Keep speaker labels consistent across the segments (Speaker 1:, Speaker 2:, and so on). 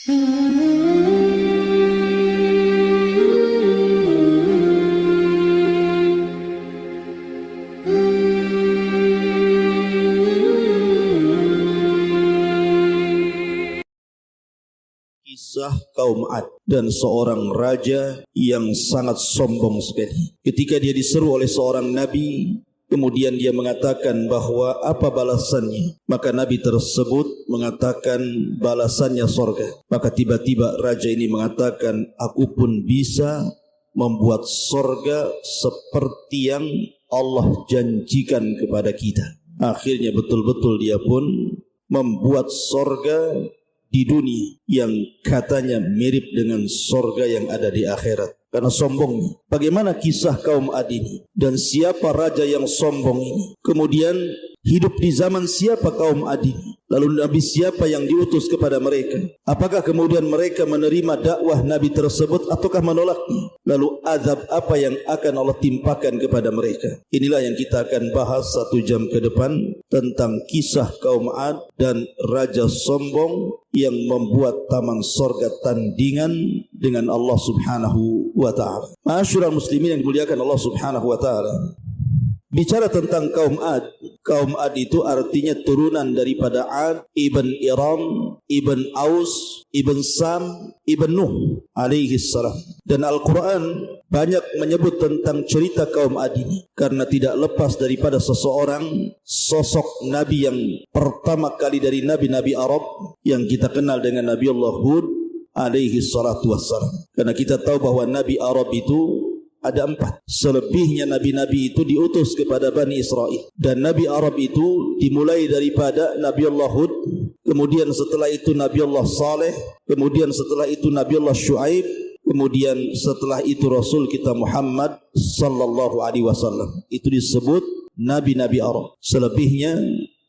Speaker 1: Kisah kaum Ad dan seorang raja yang sangat sombong sekali. Ketika dia diseru oleh seorang nabi, kemudian dia mengatakan bahwa apa balasannya, maka nabi tersebut mengatakan balasannya sorga. Maka tiba-tiba raja ini mengatakan, aku pun bisa membuat sorga seperti yang Allah janjikan kepada kita. Akhirnya betul-betul dia pun membuat sorga di dunia yang katanya mirip dengan sorga yang ada di akhirat. Karena sombongnya. Bagaimana kisah kaum Ad ini? Dan siapa raja yang sombong ini? Kemudian hidup di zaman siapa kaum Ad ini? Lalu nabi siapa yang diutus kepada mereka? Apakah kemudian mereka menerima dakwah nabi tersebut ataukah menolaknya? Lalu azab apa yang akan Allah timpakan kepada mereka? Inilah yang kita akan bahas 1 jam ke depan tentang kisah kaum Ad dan raja sombong yang membuat taman sorga tandingan dengan Allah Subhanahu wa ta'ala. Ma'asyiral muslimin yang dimuliakan Allah Subhanahu wa ta'ala. Bicara tentang kaum Ad, kaum Ad itu artinya turunan daripada Ad ibn Iram, ibn Aus, ibn Sam, ibn Nuh alaihi salam. Dan Al-Quran banyak menyebut tentang cerita kaum Ad ini karena tidak lepas daripada seseorang sosok Nabi yang pertama kali dari Nabi-Nabi Arab yang kita kenal dengan Nabi Allah Hud alaihi salatu wassalam. Karena kita tahu bahwa Nabi Arab itu ada 4. Selebihnya nabi-nabi itu diutus kepada Bani Israel. Dan Nabi Arab itu dimulai daripada Nabi Allah Hud, kemudian setelah itu Nabi Allah Saleh, kemudian setelah itu Nabi Allah Shu'aib, kemudian setelah itu Rasul kita Muhammad sallallahu alaihi wasallam. Itu disebut nabi-nabi Arab. Selebihnya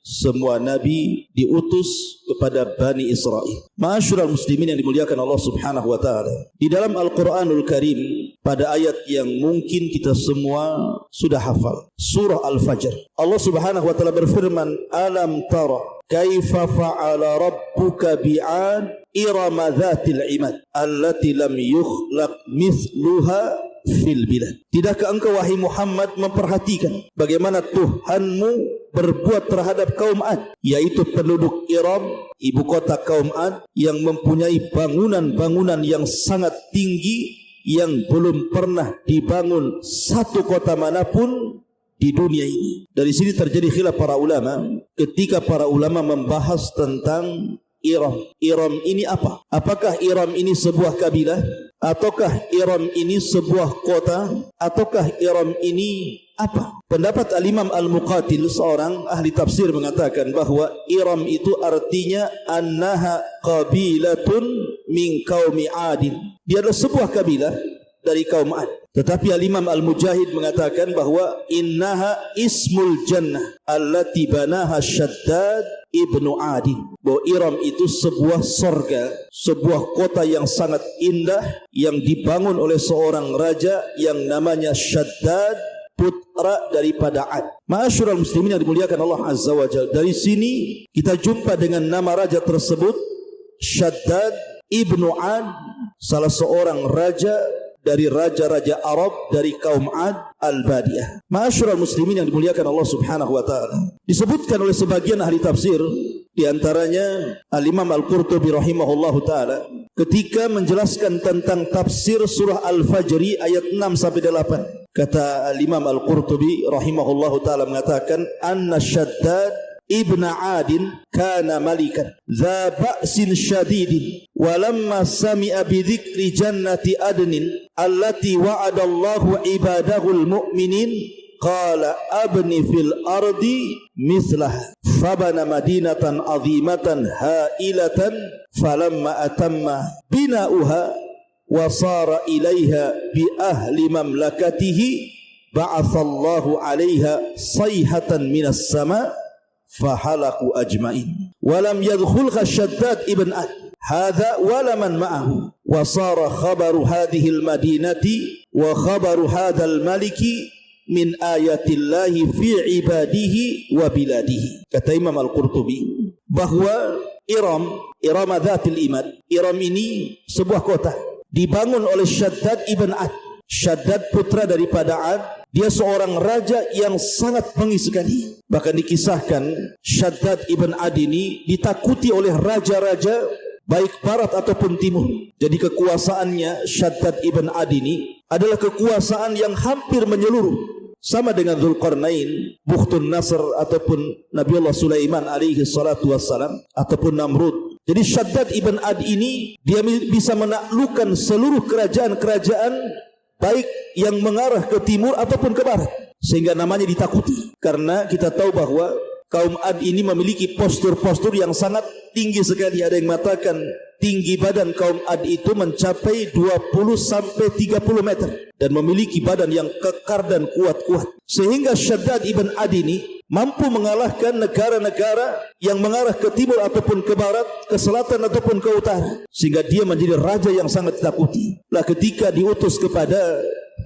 Speaker 1: semua nabi diutus kepada Bani Israel. Ma'asyiral muslimin yang dimuliakan Allah Subhanahu wa taala. Di dalam Al-Qur'anul Karim pada ayat yang mungkin kita semua sudah hafal, surah Al-Fajr. Allah Subhanahu wa taala berfirman, "Alam tara kaifa fa'ala rabbuka bi'ad irama dzatil imad allati lam yukhlaq mithluha fil bilad." Tidakkah engkau wahai Muhammad memperhatikan bagaimana Tuhanmu berbuat terhadap kaum Ad, yaitu penduduk Iram, ibu kota kaum Ad, yang mempunyai bangunan-bangunan yang sangat tinggi yang belum pernah dibangun satu kota manapun di dunia ini. Dari sini terjadi khilaf para ulama ketika para ulama membahas tentang Iram. Iram ini apa? Apakah Iram ini sebuah kabilah? Ataukah Iram ini sebuah kota? Ataukah Iram ini apa? Pendapat Al-Imam Al-Muqatil, seorang ahli tafsir, mengatakan bahwa Iram itu artinya annaha qabilatun min qaumi Adin. Dia adalah sebuah kabilah dari kaum Ad. Tetapi Al-Imam Al-Mujahid mengatakan bahwa innaha ismul jannah allati banaha Shaddad ibnu Adin. Bahwa Iram itu sebuah sorga, sebuah kota yang sangat indah yang dibangun oleh seorang raja yang namanya Shaddad, putra daripada Ad. Ma'asyiral muslimin yang dimuliakan Allah Azza wa Jalla. Dari sini kita jumpa dengan nama raja tersebut, Shaddad ibnu Ad, salah seorang raja dari raja-raja Arab dari kaum Ad al-Badiyah. Ma'asyiral muslimin yang dimuliakan Allah Subhanahu wa taala. Disebutkan oleh sebagian ahli tafsir, di antaranya Al-Imam Al-Qurtubi rahimahullahu taala, ketika menjelaskan tentang tafsir surah Al-Fajr ayat 6 sampai 8. Kata Al-Imam Al-Qurtubi rahimahullahu taala mengatakan, anna Shaddad ibn Adin kana malikan dha ba'sin syadidin walamma sami'a bidhikri jannati adnin allati wa'adallahu ibadahul mu'minin qala abni fil ardi mislaha fabana madinatan azimatan hailatan falamma atamma bina'uha wa sara ilaiha bi ahli mamlakatihi ba'athallahu 'alaiha sayhatan minas sama' fahalaku ajma'in walam yadkhulha Shaddad ibn Ad hadha wala man ma'ahu wa sara khabaru hadhihi al-madinati wa khabaru hadzal maliki min ayatillahi fi ibadihi wa biladihi. Kata Imam Al-Qurtubi bahwa Iram Dzatil Imad. Iram ini sebuah kota dibangun oleh Shaddad ibn Ad. Shaddad putra daripada Ad. Dia seorang raja yang sangat bengis sekali. Bahkan dikisahkan Shaddad ibn Ad ini ditakuti oleh raja-raja baik barat ataupun timur. Jadi kekuasaannya Shaddad ibn Ad ini adalah kekuasaan yang hampir menyeluruh. Sama dengan Dzulqarnain, Bukhtun Nasr ataupun Nabiullah Sulaiman alaihi salatu wassalam ataupun Namrud. Jadi Shaddad ibn Ad ini dia bisa menaklukkan seluruh kerajaan-kerajaan baik yang mengarah ke timur ataupun ke barat, sehingga namanya ditakuti. Karena kita tahu bahwa kaum Ad ini memiliki postur-postur yang sangat tinggi sekali. Ada yang mengatakan tinggi badan kaum Ad itu mencapai 20 sampai 30 meter dan memiliki badan yang kekar dan kuat-kuat. Sehingga Shaddad ibn Ad ini mampu mengalahkan negara-negara yang mengarah ke timur ataupun ke barat, ke selatan ataupun ke utara. Sehingga dia menjadi raja yang sangat ditakuti. Lah ketika diutus kepada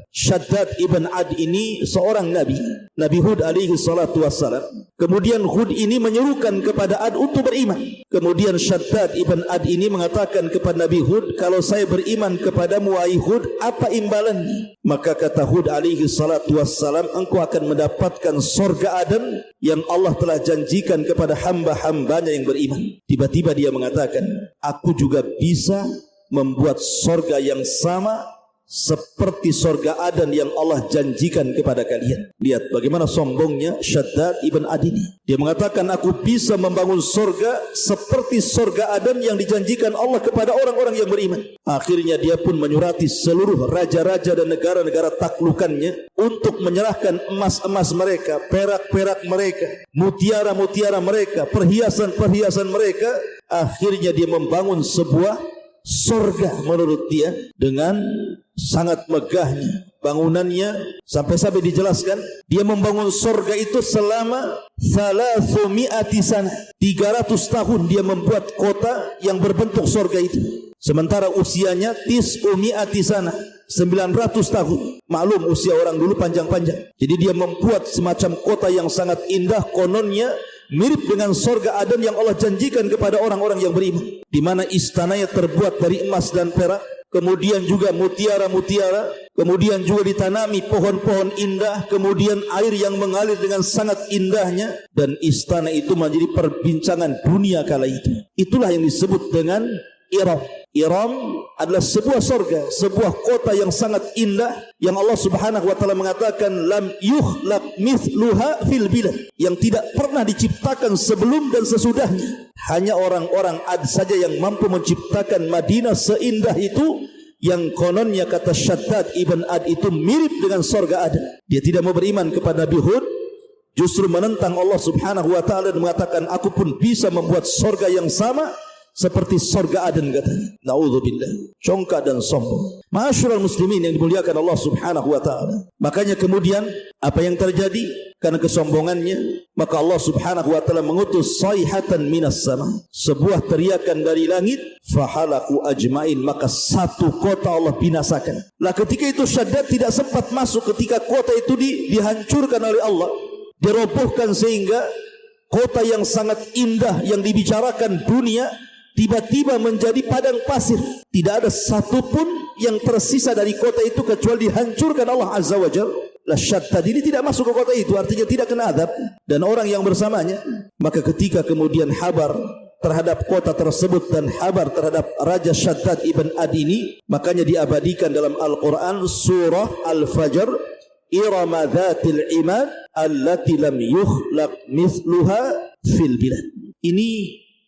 Speaker 1: Shaddad ibn Ad ini seorang Nabi Hud alaihi salatu wassalam. Kemudian Hud ini menyerukan kepada Ad untuk beriman. Kemudian Shaddad ibn Ad ini mengatakan kepada Nabi Hud, kalau saya beriman kepadamu wahai Hud, apa imbalannya? Maka kata Hud alaihi salatu wassalam, engkau akan mendapatkan surga Aden yang Allah telah janjikan kepada hamba-hambanya yang beriman. Tiba-tiba dia mengatakan, aku juga bisa membuat surga yang sama seperti surga Aden yang Allah janjikan kepada kalian. Lihat bagaimana sombongnya Shaddad ibn Ad ini. Dia mengatakan, aku bisa membangun surga seperti surga Aden yang dijanjikan Allah kepada orang-orang yang beriman. Akhirnya dia pun menyurati seluruh raja-raja dan negara-negara taklukannya untuk menyerahkan emas-emas mereka, perak-perak mereka, mutiara-mutiara mereka, perhiasan-perhiasan mereka. Akhirnya dia membangun sebuah surga menurut dia dengan sangat megahnya bangunannya, sampai-sampai dijelaskan dia membangun surga itu selama 300 sana. 300 tahun dia membuat kota yang berbentuk surga itu. Sementara usianya 900 sana, 900 tahun. Maklum usia orang dulu panjang-panjang. Jadi dia membuat semacam kota yang sangat indah, kononnya mirip dengan surga Aden yang Allah janjikan kepada orang-orang yang beriman, di mana istananya terbuat dari emas dan perak, kemudian juga mutiara-mutiara, kemudian juga ditanami pohon-pohon indah, kemudian air yang mengalir dengan sangat indahnya, dan istana itu menjadi perbincangan dunia kala itu. Itulah yang disebut dengan Iram. Iram adalah sebuah surga, sebuah kota yang sangat indah yang Allah Subhanahu wa taala mengatakan lam yukhlaq mithluha fil bilad, yang tidak pernah diciptakan sebelum dan sesudahnya. Hanya orang-orang Ad saja yang mampu menciptakan Madinah seindah itu, yang kononnya kata Shaddad ibn Ad itu mirip dengan surga Aden. Dia tidak mau beriman kepada Nabi Hud, justru menentang Allah Subhanahu wa taala dan mengatakan, aku pun bisa membuat surga yang sama seperti surga Aden, katanya. Na'udzubillah. Congkak dan sombong. Ma'asyiral muslimin yang dimuliakan Allah Subhanahu wa taala. Makanya kemudian apa yang terjadi? Karena kesombongannya, maka Allah Subhanahu wa taala mengutus sayhatan minas sama, sebuah teriakan dari langit, fahalaku ajmain, maka satu kota Allah binasakan. Lah ketika itu Shaddad tidak sempat masuk ketika kota itu dihancurkan oleh Allah, dirobohkan, sehingga kota yang sangat indah yang dibicarakan dunia tiba-tiba menjadi padang pasir. Tidak ada satupun yang tersisa dari kota itu kecuali dihancurkan Allah Azza wa Jalla. Lah Shaddad ini tidak masuk ke kota itu, artinya tidak kena azab, dan orang yang bersamanya. Maka ketika kemudian habar terhadap kota tersebut dan habar terhadap Raja Shaddad ibn Ad ini, makanya diabadikan dalam Al-Quran surah Al-Fajr, Irama Dzatil Imad allati lam yukhlaq mithluha fil bilad. Ini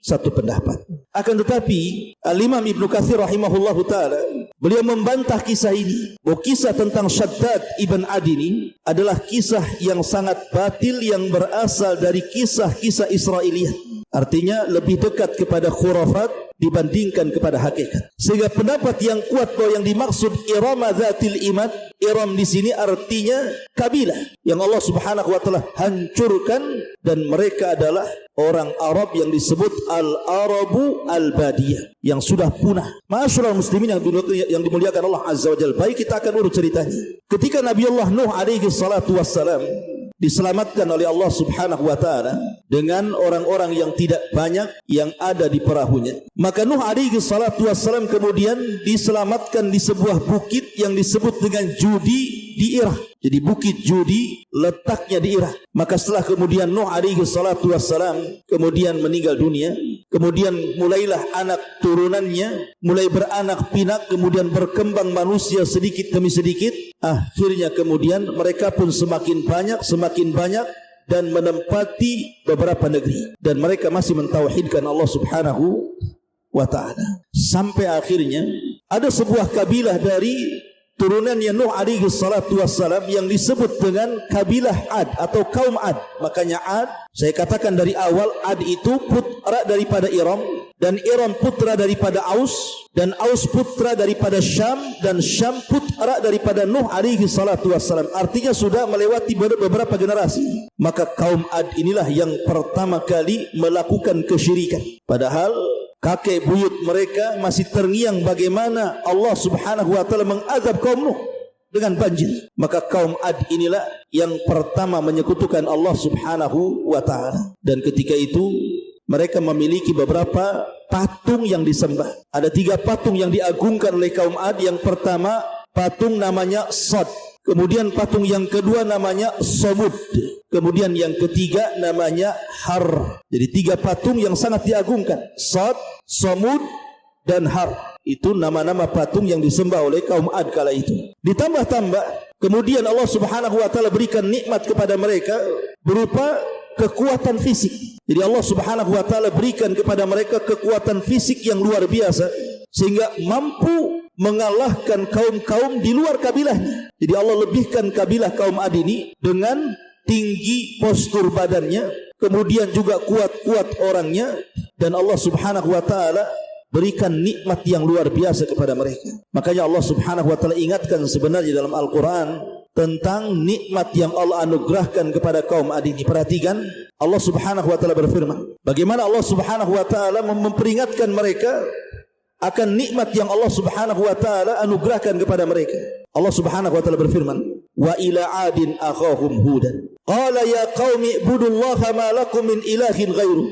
Speaker 1: satu pendapat. Akan tetapi Al-Imam Ibnu Katsir rahimahullahu taala, beliau membantah kisah ini. Bahwa kisah tentang Shaddad ibn Ad ini adalah kisah yang sangat batil, yang berasal dari kisah-kisah Israiliyah. Artinya lebih dekat kepada khurafat dibandingkan kepada hakikat. Sehingga pendapat yang kuat bahwa yang dimaksud Irama Dzatil Imad, Iram di sini artinya kabilah yang Allah Subhanahu wa taala hancurkan, dan mereka adalah orang Arab yang disebut Al-Arabu Al-Badiyah, yang sudah punah. Ma'asyiral muslimin yang dimuliakan Allah Azza wa Jalla. Baik, kita akan urut ceritanya. Ketika Nabi Allah Nuh alaihi salatu wassalam diselamatkan oleh Allah Subhanahu wa taala dengan orang-orang yang tidak banyak yang ada di perahunya. Maka Nuh alaihi salatu wassalam kemudian diselamatkan di sebuah bukit yang disebut dengan Judi di Iraq. Jadi bukit Judi letaknya di Iraq. Maka setelah kemudian Nuh alaihi salatu wassalam kemudian meninggal dunia, kemudian mulailah anak turunannya mulai beranak pinak, kemudian berkembang manusia sedikit demi sedikit. Akhirnya kemudian mereka pun semakin banyak dan menempati beberapa negeri, dan mereka masih mentauhidkan Allah Subhanahu wa taala. Sampai akhirnya ada sebuah kabilah dari turunannya Nuh alaihi salatu wassalam yang disebut dengan kabilah Ad atau kaum Ad. Makanya Ad, saya katakan dari awal, Ad itu putra daripada Iram, dan Iram putra daripada Aus, dan Aus putra daripada Syam, dan Syam putra daripada Nuh alaihi salatu wassalam. Artinya sudah melewati beberapa generasi. Maka kaum Ad inilah yang pertama kali melakukan kesyirikan, padahal kakek buyut mereka masih terngiang bagaimana Allah Subhanahu wa taala mengazab kaum Nuh dengan banjir. Maka kaum Ad inilah yang pertama menyekutukan Allah Subhanahu wa taala, dan ketika itu mereka memiliki beberapa patung yang disembah. Ada 3 patung yang diagungkan oleh kaum Ad. Yang pertama patung namanya Sod, kemudian patung yang kedua namanya Samud, kemudian yang ketiga namanya Har. Jadi 3 patung yang sangat diagungkan, Sod, Samud, dan Har. Itu nama-nama patung yang disembah oleh kaum Ad kala itu. Ditambah-tambah kemudian Allah Subhanahu wa taala berikan nikmat kepada mereka berupa kekuatan fisik. Jadi Allah Subhanahu wa taala berikan kepada mereka kekuatan fisik yang luar biasa sehingga mampu mengalahkan kaum-kaum di luar kabilahnya. Jadi Allah lebihkan kabilah kaum Ad ini dengan tinggi postur badannya, kemudian juga kuat-kuat orangnya, dan Allah Subhanahu wa taala berikan nikmat yang luar biasa kepada mereka. Makanya Allah Subhanahu wa taala ingatkan sebenarnya dalam Al-Qur'an tentang nikmat yang Allah anugerahkan kepada kaum Ad ini. Perhatikan, Allah Subhanahu wa taala berfirman, bagaimana Allah Subhanahu wa taala memperingatkan mereka akan nikmat yang Allah Subhanahu wa taala anugerahkan kepada mereka. Allah Subhanahu wa taala berfirman, wa ila adin akhahum hudan qala ya qaumi ibudullaha ma lakum min ilahin ghairu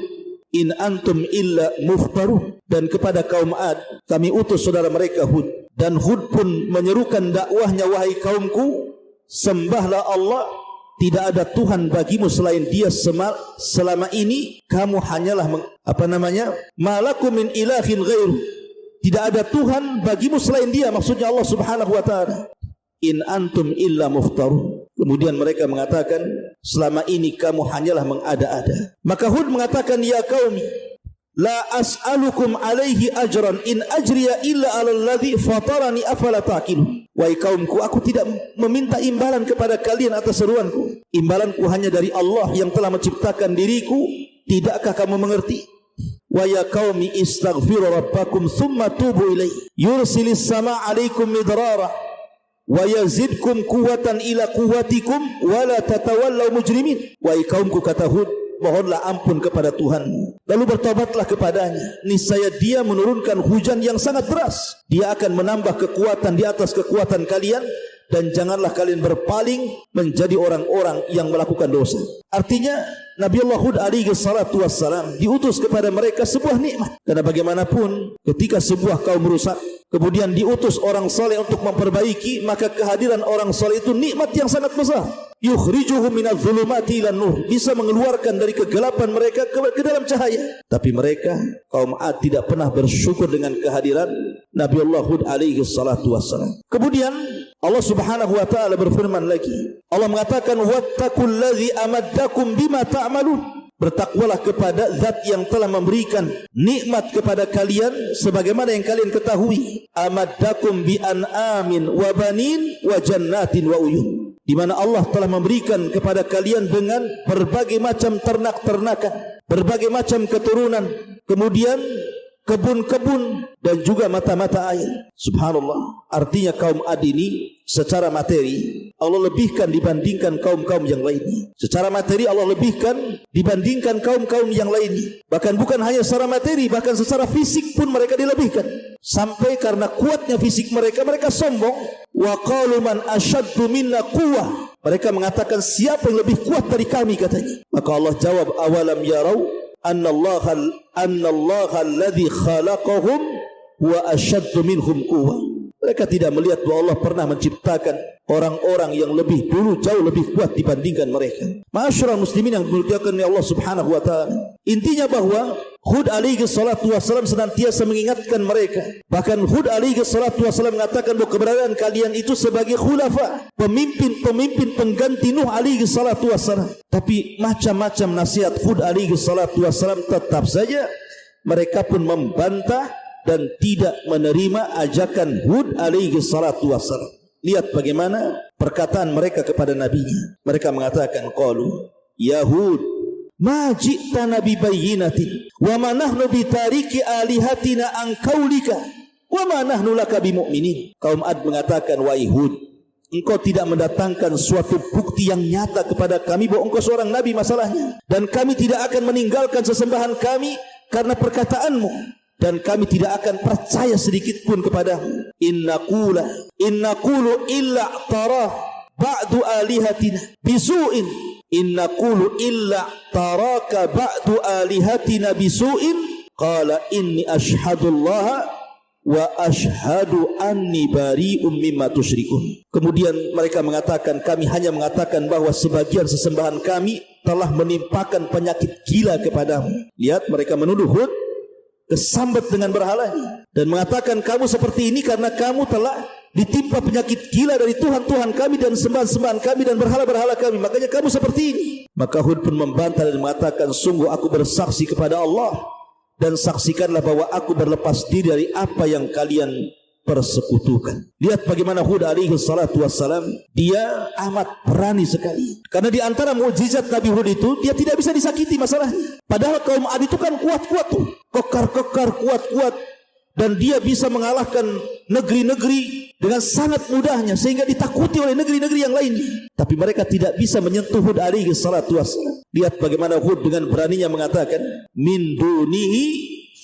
Speaker 1: in antum illa muftaruh. Dan kepada kaum Ad kami utus saudara mereka Hud, dan Hud pun menyerukan dakwahnya, wahai kaumku, sembahlah Allah, tidak ada Tuhan bagimu selain Dia, selama ini kamu hanyalah malakum min ilahin ghairu, tidak ada Tuhan bagimu selain Dia, maksudnya Allah Subhanahu wa taala. In antum illa muftaruh. Kemudian mereka mengatakan, selama ini kamu hanyalah mengada-ada. Maka Hud mengatakan, ya qaumi la as'alukum alaihi ajran in ajriya illa 'alal ladzi fatarani afala taqilun. Wahai kaumku, aku tidak meminta imbalan kepada kalian atas seruanku. Imbalanku hanya dari Allah yang telah menciptakan diriku. Tidakkah kamu mengerti? Wa ya qaumi istaghfiru rabbakum thumma tubu ilaihi yursilis samaa 'alaikum midrara wa yazidkum quwwatan ila quwwatikum wa la tatawallaw mujrimin. Wahai kaumku, kata Hud, mohonlah ampun kepada Tuhan, lalu bertobatlah kepadanya. Niscaya Dia menurunkan hujan yang sangat deras. Dia akan menambah kekuatan di atas kekuatan kalian, dan janganlah kalian berpaling menjadi orang-orang yang melakukan dosa. Artinya Nabiullah Hud alaihi salatu wassalam diutus kepada mereka sebuah nikmat. Karena bagaimanapun ketika sebuah kaum rusak, kemudian diutus orang saleh untuk memperbaiki, maka kehadiran orang saleh itu nikmat yang sangat besar. Yukhrijuhum minadh dhulumati ilan nur, bisa mengeluarkan dari kegelapan mereka ke dalam cahaya. Tapi mereka kaum Ad tidak pernah bersyukur dengan kehadiran Nabiullah Hud alaihi salatu wassalam. Kemudian Allah Subhanahu wa taala berfirman lagi. Allah mengatakan, wattaqullazi amaddakum bima ta'malun. Bertakwalah kepada zat yang telah memberikan nikmat kepada kalian sebagaimana yang kalian ketahui. Amaddakum bi an'amin wa banin wa jannatin wa uyun. Di mana Allah telah memberikan kepada kalian dengan berbagai macam ternak-ternakan, berbagai macam keturunan, kemudian kebun-kebun dan juga mata-mata air. Subhanallah. Artinya kaum Ad ini secara materi Allah lebihkan dibandingkan kaum-kaum yang lainnya. Secara materi Allah lebihkan dibandingkan kaum-kaum yang lainnya. Bahkan bukan hanya secara materi, bahkan secara fisik pun mereka dilebihkan. Sampai karena kuatnya fisik mereka, mereka sombong. Wa qalu man ashaddu minna quwwah. Mereka mengatakan, siapa yang lebih kuat dari kami, katanya. Maka Allah jawab, awalam yarau annallaha alladhi khalaqahum wa ashaddu minhum quwwah. Mereka tidak melihat bahwa Allah pernah menciptakan orang-orang yang lebih dulu jauh lebih kuat dibandingkan mereka. Ma'asyiral muslimin yang dimuliakan oleh Allah Subhanahu wa taala. Intinya bahwa Hud alaihi salatu wassalam senantiasa mengingatkan mereka. Bahkan Hud alaihi salatu wassalam mengatakan bahwa keberadaan kalian itu sebagai khulafa, pemimpin-pemimpin pengganti Nuh alaihi salatu wassalam. Tapi macam-macam nasihat Hud alaihi salatu wassalam, tetap saja mereka pun membantah dan tidak menerima ajakan Hud alaihi salatu wassalam. Lihat bagaimana perkataan mereka kepada nabinya. Mereka mengatakan, qalu ya Hud ma ji'tana bi bayyinatin wa ma nahnu bi tariki alihatina an qaulika wa ma nahnu laka bi mu'minin. Kaum Ad mengatakan, wahai Hud, engkau tidak mendatangkan suatu bukti yang nyata kepada kami bahwa engkau seorang nabi masalahnya, dan kami tidak akan meninggalkan sesembahan kami karena perkataanmu, dan kami tidak akan percaya sedikit pun kepadamu. Innaqulu illa tarah ba'du alihatina bisu'in. Innaqulu illa taraka ba'du alihatina bisu'in. Qala inni ashhadullaha wa ashhadu anni bari'um mimma tusyrikun. Kemudian mereka mengatakan, kami hanya mengatakan bahwa sebagian sesembahan kami telah menimpakan penyakit gila kepadamu. Lihat, mereka menuduh Hud kesambat dengan berhalanya dan mengatakan, kamu seperti ini karena kamu telah ditimpa penyakit gila dari Tuhan-Tuhan kami dan sembahan-sembahan kami dan berhala-berhala kami, makanya kamu seperti ini. Maka Hud pun membantah dan mengatakan, sungguh aku bersaksi kepada Allah dan saksikanlah bahwa aku berlepas diri dari apa yang kalian persekutukan. Lihat bagaimana Hud alaihi salatu wassalam, dia amat berani sekali. Karena di antara mukjizat Nabi Hud itu, dia tidak bisa disakiti masalahnya. Padahal kaum Ad itu kan kuat-kuat tuh, kekar-kekar, kuat-kuat, dan dia bisa mengalahkan negeri-negeri dengan sangat mudahnya sehingga ditakuti oleh negeri-negeri yang lainnya. Tapi mereka tidak bisa menyentuh Hud alaihi salatu wassalam. Lihat bagaimana Hud dengan beraninya mengatakan, min dunihi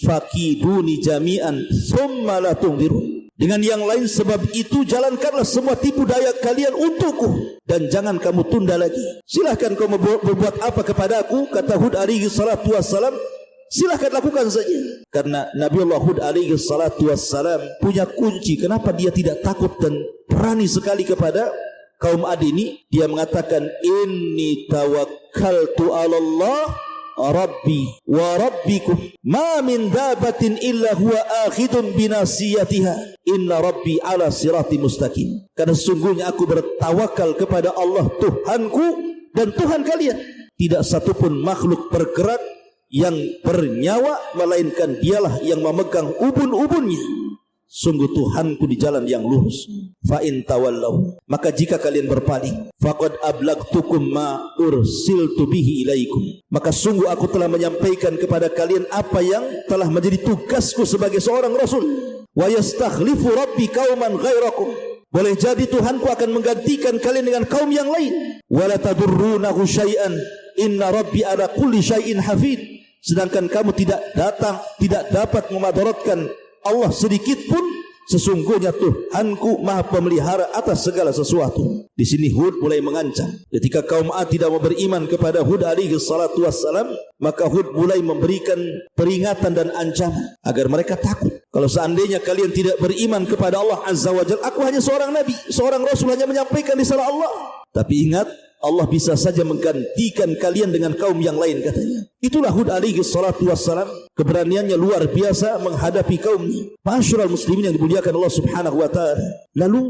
Speaker 1: fakiduni jami'an thumma la tunzirun. Dengan yang lain, sebab itu jalankanlah semua tipu daya kalian untukku dan jangan kamu tunda lagi. Silahkan kamu berbuat apa kepadaku, kata Hud alaihi salatu wassalam, silahkan lakukan saja. Karena Nabiullah Hud alaihi salatu wassalam punya kunci kenapa dia tidak takut dan berani sekali kepada kaum Ad ini. Dia mengatakan, inni tawakkaltu 'ala Allah Rabbi wa rabbikum ma min dabatin illa huwa akhidun binasiyatiha inna rabbi ala sirati mustaqim. Karena sesungguhnya aku bertawakal kepada Allah Tuhanku dan Tuhan kalian. Tidak satupun makhluk bergerak yang bernyawa melainkan dialah yang memegang ubun-ubunnya. Sungguh Tuhanku di jalan yang lurus. Fa in tawallau, maka jika kalian berpaling, faqad ablagtukum ma ursiltu bihi ilaikum, maka sungguh aku telah menyampaikan kepada kalian apa yang telah menjadi tugasku sebagai seorang rasul. Wa yastakhlifu rabbi qauman ghairakum, boleh jadi Tuhanku akan menggantikan kalian dengan kaum yang lain. Wala tadurrunahu syai'an inna rabbi ala kulli syai'in hafid, sedangkan kamu tidak dapat memadaratkan Allah sedikit pun, sesungguhnya Tuhanku maha pemelihara atas segala sesuatu. Di sini Hud mulai mengancam. Ketika kaum Ad tidak mau beriman kepada Hud alaihi salatu wassalam, maka Hud mulai memberikan peringatan dan ancaman agar mereka takut. Kalau seandainya kalian tidak beriman kepada Allah Azza wa Jalla, aku hanya seorang nabi, seorang rasul, hanya menyampaikan risalah Allah. Tapi ingat, Allah bisa saja menggantikan kalian dengan kaum yang lain, katanya. Itulah Hud alaihi salatu wassalam, keberaniannya luar biasa menghadapi kaumnya. Ma'asyiral muslimin yang dimuliakan Allah Subhanahu wa taala. Lalu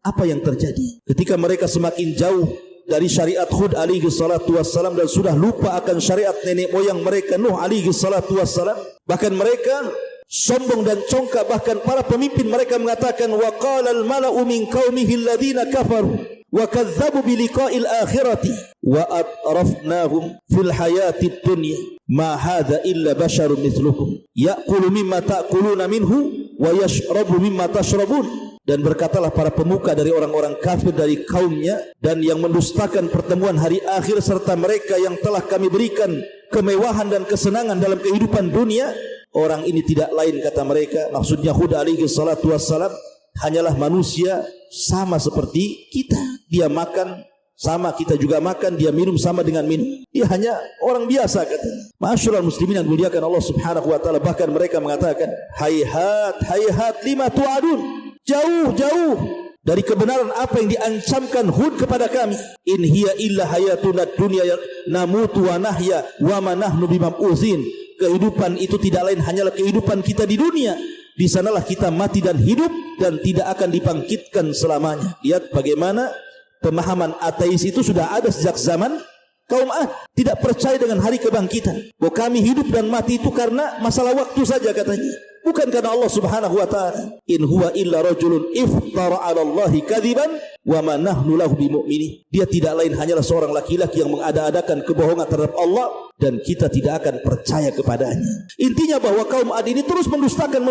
Speaker 1: apa yang terjadi? Ketika mereka semakin jauh dari syariat Hud alaihi salatu wassalam dan sudah lupa akan syariat nenek moyang mereka Nuh alaihi salatu wassalam, bahkan mereka sombong dan congkak. Bahkan para pemimpin mereka mengatakan, wa qala al mala'u min qaumihi alladhina kafaru wa kadzdzabu bi liqa'il akhirati wa atrafnahum fil hayatid dunya ma hadza illa basharun mithlukum ya'kulu mimma ta'kuluna minhu wa yashrabu mimma tashrabun. Dan berkatalah para pemuka dari orang-orang kafir dari kaumnya dan yang mendustakan pertemuan hari akhir serta mereka yang telah kami berikan kemewahan dan kesenangan dalam kehidupan dunia, orang ini tidak lain, kata mereka, maksudnya Hud alaihi salatu wassalam, hanyalah manusia sama seperti kita. Dia makan sama kita juga makan, dia minum sama dengan minum. Dia hanya orang biasa katanya. Ma'asyiral muslimin yang dimuliakan Allah Subhanahu wa taala, bahkan mereka mengatakan, hayhat hayhat lima tu'adun. Jauh-jauh dari kebenaran apa yang diancamkan Hud kepada kami. In hiya illa hayatuna dunya namutu wa nahya wa ma nahnu bimab'utsin. Kehidupan itu tidak lain hanyalah kehidupan kita di dunia. Di sanalah kita mati dan hidup dan tidak akan dibangkitkan selamanya. Lihat bagaimana pemahaman ateis itu sudah ada sejak zaman kaum Ad. Tidak percaya dengan hari kebangkitan. Bahwa kami hidup dan mati itu karena masalah waktu saja katanya. Bukan karena Allah Subhanahu wa ta'ala. In huwa illa rajulun iftara 'ala Allahi kadziban wa ma nahnu lahu bimu'minin. Dia tidak lain hanyalah seorang laki-laki yang mengada-adakan kebohongan terhadap Allah dan kita tidak akan percaya kepadanya. Intinya bahwa kaum Ad ini terus mendustakan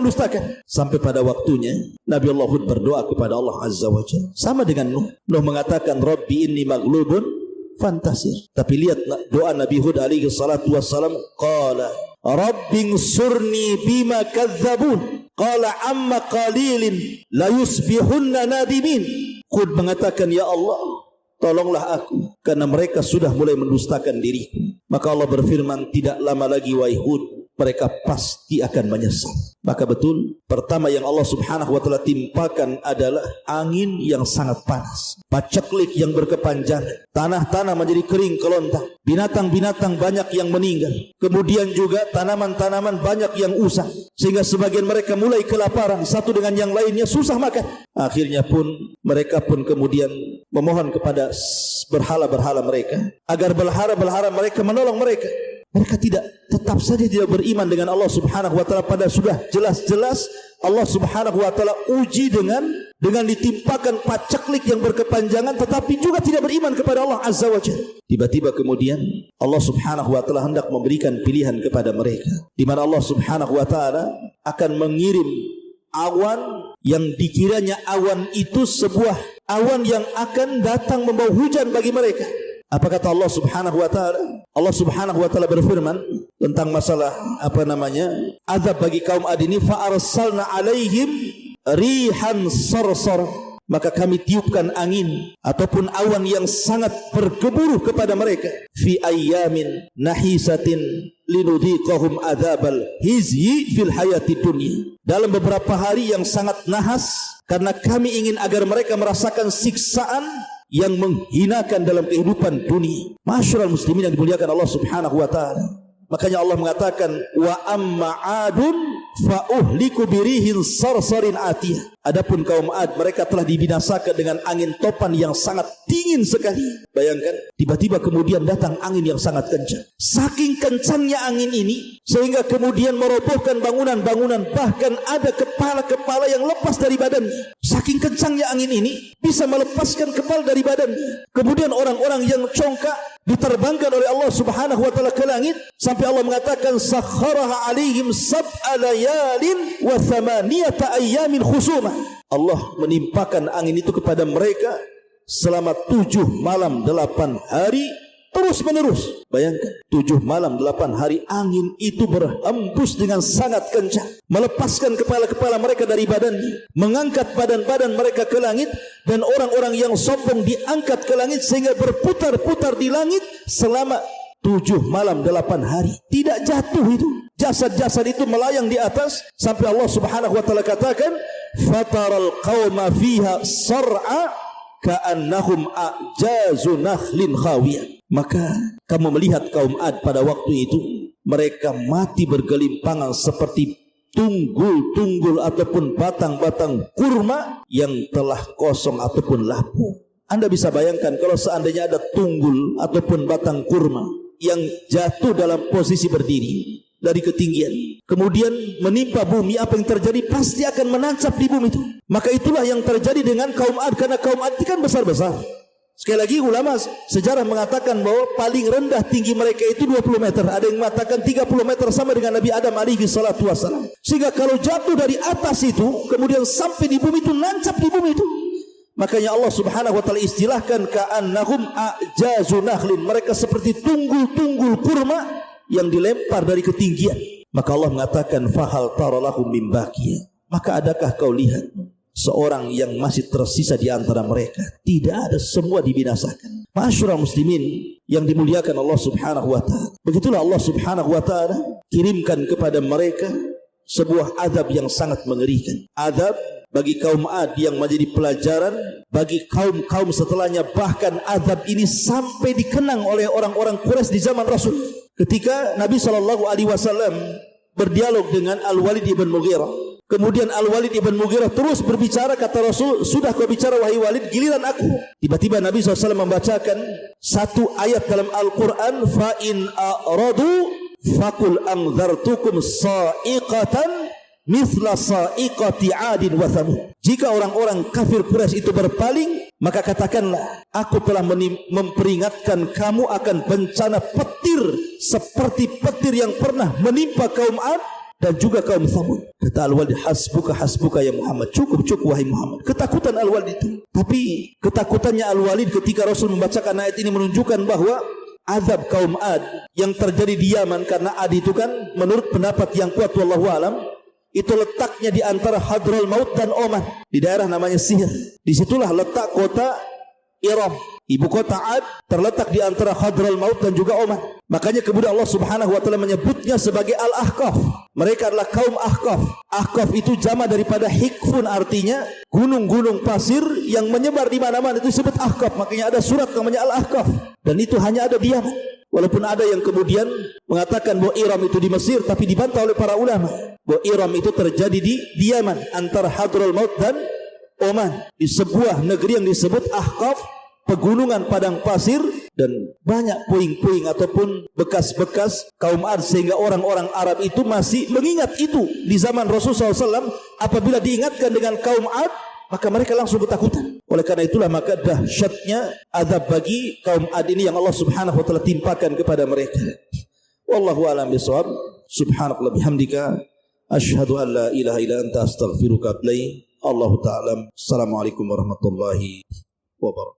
Speaker 1: sampai pada waktunya Nabi Allah Hud berdoa kepada Allah Azza wa Jalla. Sama dengan Nuh. Nuh mengatakan Rabbi inni maghlubun fantasir. Tapi lihat doa Nabi Hud alaihi salatu wassalam, qala Rabbing surni bima kadzabun qala amma qalilin la yusbihunna nadimin. Hud mengatakan, ya Allah, tolonglah aku karena mereka sudah mulai mendustakan diriku. Maka Allah berfirman, tidak lama lagi wahai Hud, mereka pasti akan menyesal. Maka betul, pertama yang Allah Subhanahu wa taala timpakan adalah angin yang sangat panas, paceklik yang berkepanjangan, tanah-tanah menjadi kering kelontang, binatang-binatang banyak yang meninggal, kemudian juga tanaman-tanaman banyak yang usang, sehingga sebagian mereka mulai kelaparan, satu dengan yang lainnya susah makan. Akhirnya pun mereka pun kemudian memohon kepada berhala-berhala mereka agar berhala-berhala mereka menolong mereka. Mereka tetap saja tidak beriman dengan Allah Subhanahu wa taala, pada sudah jelas-jelas Allah Subhanahu wa taala uji dengan ditimpakan paceklik yang berkepanjangan, tetapi juga tidak beriman kepada Allah Azza wa Jalla. Tiba-tiba kemudian Allah Subhanahu wa taala hendak memberikan pilihan kepada mereka, di mana Allah Subhanahu wa taala akan mengirim awan yang dikiranya awan itu sebuah awan yang akan datang membawa hujan bagi mereka. Apa kata Allah Subhanahu wa taala? Allah Subhanahu wa taala berfirman tentang masalah azab bagi kaum Ad ini, fa arsalna alaihim rihan sarsar. Maka kami tiupkan angin ataupun awan yang sangat bergemuruh kepada mereka, fi ayyamin nahisatin linudhiqahum adzabal hizyi fil hayati dunya. Dalam beberapa hari yang sangat nahas, karena kami ingin agar mereka merasakan siksaan yang menghinakan dalam kehidupan dunia. Ma'asyiral muslimin yang dimuliakan Allah Subhanahu wa taala. Makanya Allah mengatakan, wa amma adun fa uhliku birihin sarsarin atiyah. Adapun kaum Ad, mereka telah dibinasakan dengan angin topan yang sangat dingin sekali. Bayangkan, tiba-tiba kemudian datang angin yang sangat kencang. Saking kencangnya angin ini sehingga kemudian merobohkan bangunan-bangunan, bahkan ada kepala-kepala yang lepas dari badannya. Saking kencangnya angin ini bisa melepaskan kepala dari badannya. Kemudian orang-orang yang congkak diterbangkan oleh Allah Subhanahu wa taala ke langit, sampai Allah mengatakan sakharaha alaihim sab'a layalin wa thamaniyata ayyamin khusuma. Allah menimpakan angin itu kepada mereka selama 7 malam 8 hari terus menerus. Bayangkan, 7 malam 8 hari angin itu berhembus dengan sangat kencang, melepaskan kepala-kepala mereka dari badannya, mengangkat badan-badan mereka ke langit, dan orang-orang yang sombong diangkat ke langit sehingga berputar-putar di langit selama 7 malam 8 hari. Tidak jatuh itu, jasad-jasad itu melayang di atas, sampai Allah Subhanahu wa taala katakan, fataral qauma fiha sar'a ka'annahum a'jazu nakhlin khawiyah. Maka kamu melihat kaum Ad pada waktu itu, mereka mati bergelimpangan seperti tunggul-tunggul ataupun batang-batang kurma yang telah kosong ataupun lapuk. Anda bisa bayangkan kalau seandainya ada tunggul ataupun batang kurma yang jatuh dalam posisi berdiri dari ketinggian, kemudian menimpa bumi, apa yang terjadi? Pasti akan menancap di bumi itu. Maka itulah yang terjadi dengan kaum Ad, karena kaum Ad itu kan besar-besar. Sekali lagi, ulama sejarah mengatakan bahwa paling rendah tinggi mereka itu 20 meter. Ada yang mengatakan 30 meter, sama dengan Nabi Adam alaihi salatu wassalam. Sehingga kalau jatuh dari atas itu kemudian sampai di bumi itu, nancap di bumi itu. Makanya Allah Subhanahu wa taala istilahkan ka'annahum a'jazu nakhlin. Mereka seperti tunggul-tunggul kurma yang dilempar dari ketinggian. Maka Allah mengatakan, fahal tara lahum min baqiyah. Maka adakah kau lihat seorang yang masih tersisa di antara mereka? Tidak ada, semua dibinasakan. Ma'asyiral muslimin yang dimuliakan Allah Subhanahu wa taala. Begitulah Allah Subhanahu wa taala kirimkan kepada mereka sebuah azab yang sangat mengerikan. Azab bagi kaum Ad yang menjadi pelajaran bagi kaum-kaum setelahnya. Bahkan azab ini sampai dikenang oleh orang-orang Quraisy di zaman Rasul. Ketika Nabi SAW berdialog dengan Al-Walid ibn Mughirah, kemudian Al-Walid ibn Mughirah terus berbicara, kata Rasul, sudah kau bicara wahai Walid, giliran aku. Tiba-tiba Nabi SAW membacakan satu ayat dalam Al-Quran, fa'in a'radu fakul anzartukum sa'iqatan mithla sa'iqati adin wa thamud. Jika orang-orang kafir Quraisy itu berpaling, maka katakanlah, aku telah memperingatkan kamu akan bencana petir seperti petir yang pernah menimpa kaum Ad dan juga kaum Thamud. Kata Al-Walid, hasbuka ya Muhammad, cukup wahai Muhammad. Ketakutan Al-Walid itu. Tapi ketakutannya Al-Walid ketika Rasul membacakan ayat ini menunjukkan bahwa azab kaum Ad yang terjadi di Yaman, karena Ad itu kan menurut pendapat yang kuat wallahu alam itu letaknya di antara Hadral Maut dan Oman, di daerah namanya Sihr. Disitulah letak kota Iram. Ibu kota Ad terletak di antara Hadral Maut dan juga Oman. Makanya kemudian Allah Subhanahu wa taala menyebutnya sebagai Al-Ahqaf. Mereka adalah kaum Ahqaf. Ahqaf itu jamak daripada Hikfun, artinya gunung-gunung pasir yang menyebar di mana-mana, itu disebut Ahqaf. Makanya ada surat namanya Al-Ahqaf, dan itu hanya ada di Yaman. Walaupun ada yang kemudian mengatakan bahwa Iram itu di Mesir, tapi dibantah oleh para ulama bahwa Iram itu terjadi di Yaman, antara Hadral Maut dan Oman, di sebuah negeri yang disebut Ahqaf, pegunungan padang pasir dan banyak puing-puing ataupun bekas-bekas kaum Ad, sehingga orang-orang Arab itu masih mengingat itu di zaman Rasulullah SAW. Apabila diingatkan dengan kaum Ad, maka mereka langsung ketakutan. Oleh karena itulah maka dahsyatnya azab bagi kaum Ad ini yang Allah Subhanahu wa taala timpakan kepada mereka. Wallahu a'lam bishawab. Subhanakallah bihamdika asyhadu an la ilaha illa anta astaghfiruka wa atubu ilaik. Allahu ta'ala. Assalamualaikum warahmatullahi wabarakatuh.